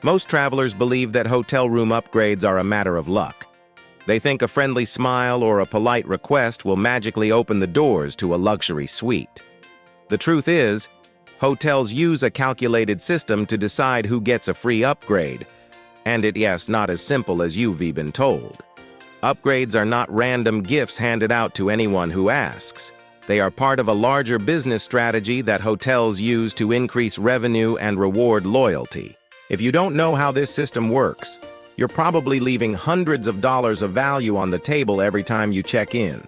Most travelers believe that hotel room upgrades are a matter of luck. They think a friendly smile or a polite request will magically open the doors to a luxury suite. The truth is, hotels use a calculated system to decide who gets a free upgrade, and yes, not as simple as you've been told. Upgrades are not random gifts handed out to anyone who asks. They are part of a larger business strategy that hotels use to increase revenue and reward loyalty. If you don't know how this system works, you're probably leaving hundreds of dollars of value on the table every time you check in.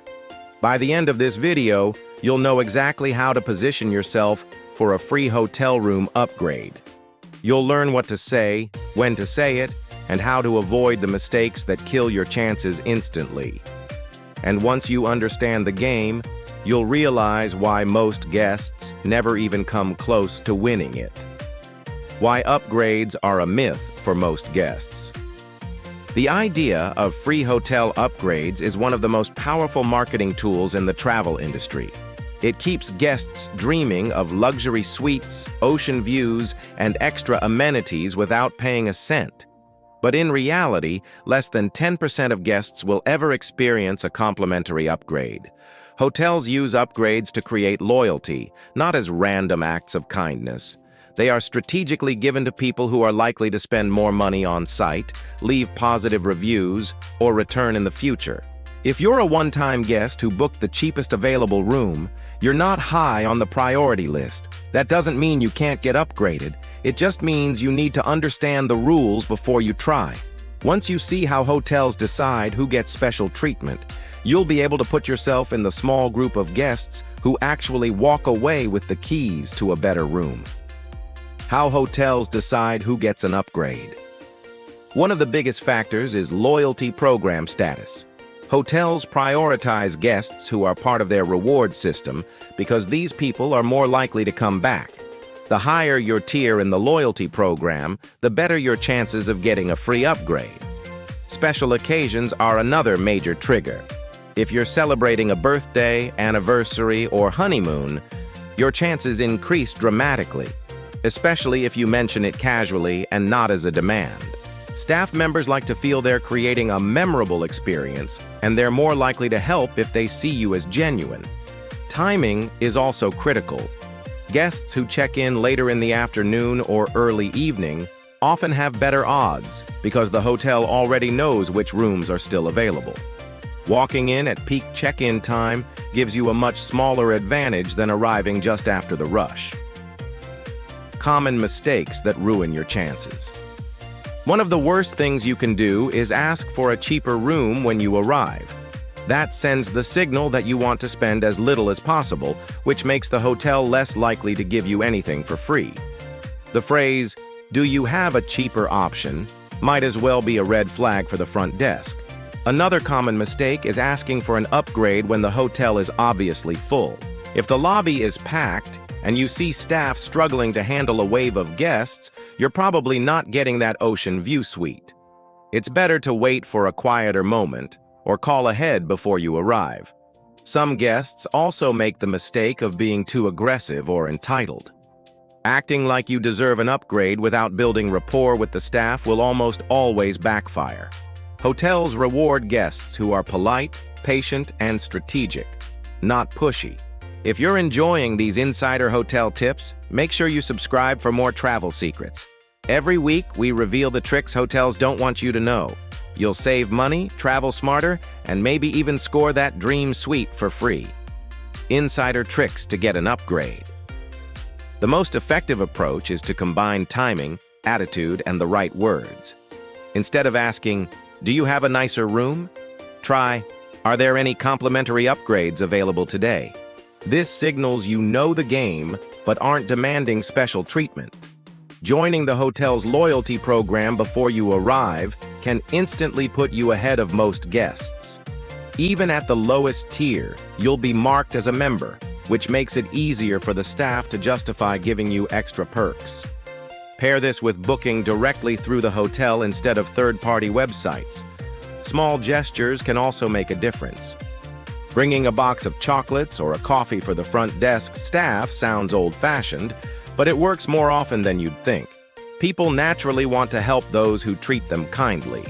By the end of this video, you'll know exactly how to position yourself for a free hotel room upgrade. You'll learn what to say, when to say it, and how to avoid the mistakes that kill your chances instantly. And once you understand the game, you'll realize why most guests never even come close to winning it. Why upgrades are a myth for most guests. The idea of free hotel upgrades is one of the most powerful marketing tools in the travel industry. It keeps guests dreaming of luxury suites, ocean views, and extra amenities without paying a cent. But in reality, less than 10% of guests will ever experience a complimentary upgrade. Hotels use upgrades to create loyalty, not as random acts of kindness. They are strategically given to people who are likely to spend more money on site, leave positive reviews, or return in the future. If you're a one-time guest who booked the cheapest available room, you're not high on the priority list. That doesn't mean you can't get upgraded. It just means you need to understand the rules before you try. Once you see how hotels decide who gets special treatment, you'll be able to put yourself in the small group of guests who actually walk away with the keys to a better room. How hotels decide who gets an upgrade. One of the biggest factors is loyalty program status. Hotels prioritize guests who are part of their reward system because these people are more likely to come back. The higher your tier in the loyalty program, the better your chances of getting a free upgrade. Special occasions are another major trigger. If you're celebrating a birthday, anniversary, or honeymoon, your chances increase dramatically, especially if you mention it casually and not as a demand. Staff members like to feel they're creating a memorable experience, and they're more likely to help if they see you as genuine. Timing is also critical. Guests who check in later in the afternoon or early evening often have better odds because the hotel already knows which rooms are still available. Walking in at peak check-in time gives you a much smaller advantage than arriving just after the rush. Common mistakes that ruin your chances. One of the worst things you can do is ask for a cheaper room when you arrive. That sends the signal that you want to spend as little as possible, which makes the hotel less likely to give you anything for free. The phrase, "Do you have a cheaper option?" might as well be a red flag for the front desk. Another common mistake is asking for an upgrade when the hotel is obviously full. If the lobby is packed, and you see staff struggling to handle a wave of guests, you're probably not getting that ocean view suite. It's better to wait for a quieter moment or call ahead before you arrive. Some guests also make the mistake of being too aggressive or entitled. Acting like you deserve an upgrade without building rapport with the staff will almost always backfire. Hotels reward guests who are polite, patient, and strategic, not pushy. If you're enjoying these insider hotel tips, make sure you subscribe for more travel secrets. Every week, we reveal the tricks hotels don't want you to know. You'll save money, travel smarter, and maybe even score that dream suite for free. Insider tricks to get an upgrade. The most effective approach is to combine timing, attitude, and the right words. Instead of asking, "Do you have a nicer room?" try, "Are there any complimentary upgrades available today?" This signals you know the game, but aren't demanding special treatment. Joining the hotel's loyalty program before you arrive can instantly put you ahead of most guests. Even at the lowest tier, you'll be marked as a member, which makes it easier for the staff to justify giving you extra perks. Pair this with booking directly through the hotel instead of third-party websites. Small gestures can also make a difference. Bringing a box of chocolates or a coffee for the front desk staff sounds old-fashioned, but it works more often than you'd think. People naturally want to help those who treat them kindly.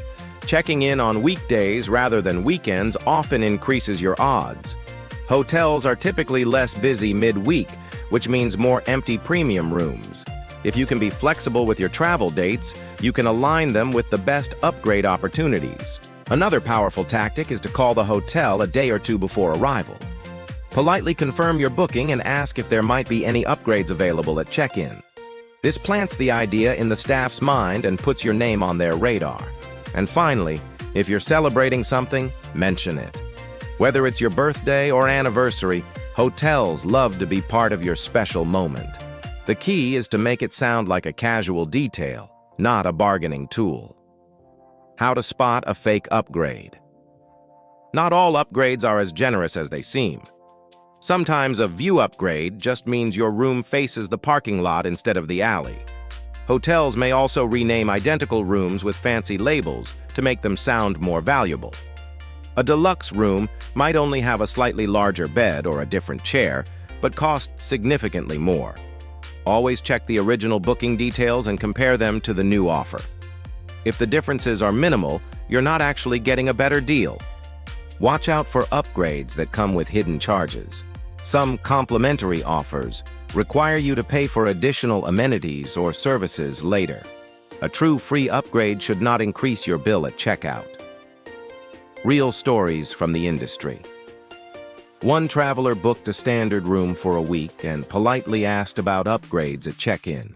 Checking in on weekdays rather than weekends often increases your odds. Hotels are typically less busy midweek, which means more empty premium rooms. If you can be flexible with your travel dates, you can align them with the best upgrade opportunities. Another powerful tactic is to call the hotel a day or two before arrival. Politely confirm your booking and ask if there might be any upgrades available at check-in. This plants the idea in the staff's mind and puts your name on their radar. And finally, if you're celebrating something, mention it. Whether it's your birthday or anniversary, hotels love to be part of your special moment. The key is to make it sound like a casual detail, not a bargaining tool. How to spot a fake upgrade. Not all upgrades are as generous as they seem. Sometimes a view upgrade just means your room faces the parking lot instead of the alley. Hotels may also rename identical rooms with fancy labels to make them sound more valuable. A deluxe room might only have a slightly larger bed or a different chair, but cost significantly more. Always check the original booking details and compare them to the new offer. If the differences are minimal, you're not actually getting a better deal. Watch out for upgrades that come with hidden charges. Some complimentary offers require you to pay for additional amenities or services later. A true free upgrade should not increase your bill at checkout. Real stories from the industry. One traveler booked a standard room for a week and politely asked about upgrades at check-in.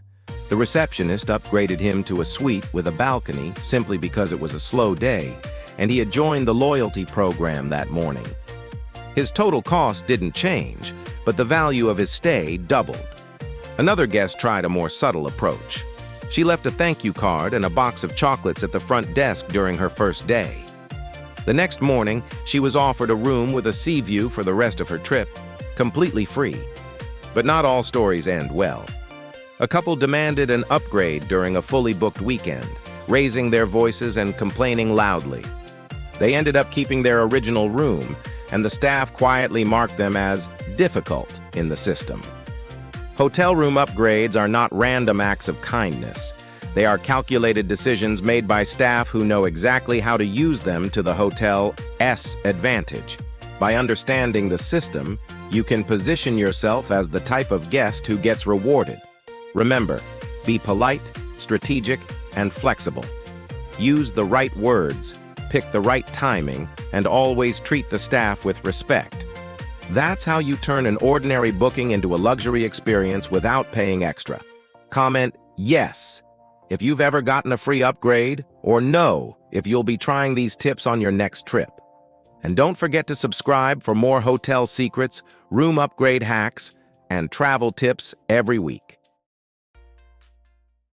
The receptionist upgraded him to a suite with a balcony simply because it was a slow day, and he had joined the loyalty program that morning. His total cost didn't change, but the value of his stay doubled. Another guest tried a more subtle approach. She left a thank you card and a box of chocolates at the front desk during her first day. The next morning, she was offered a room with a sea view for the rest of her trip, completely free. But not all stories end well. A couple demanded an upgrade during a fully booked weekend, raising their voices and complaining loudly. They ended up keeping their original room, and the staff quietly marked them as difficult in the system. Hotel room upgrades are not random acts of kindness. They are calculated decisions made by staff who know exactly how to use them to the hotel's advantage. By understanding the system, you can position yourself as the type of guest who gets rewarded. Remember, be polite, strategic, and flexible. Use the right words, pick the right timing, and always treat the staff with respect. That's how you turn an ordinary booking into a luxury experience without paying extra. Comment yes if you've ever gotten a free upgrade, or no if you'll be trying these tips on your next trip. And don't forget to subscribe for more hotel secrets, room upgrade hacks, and travel tips every week.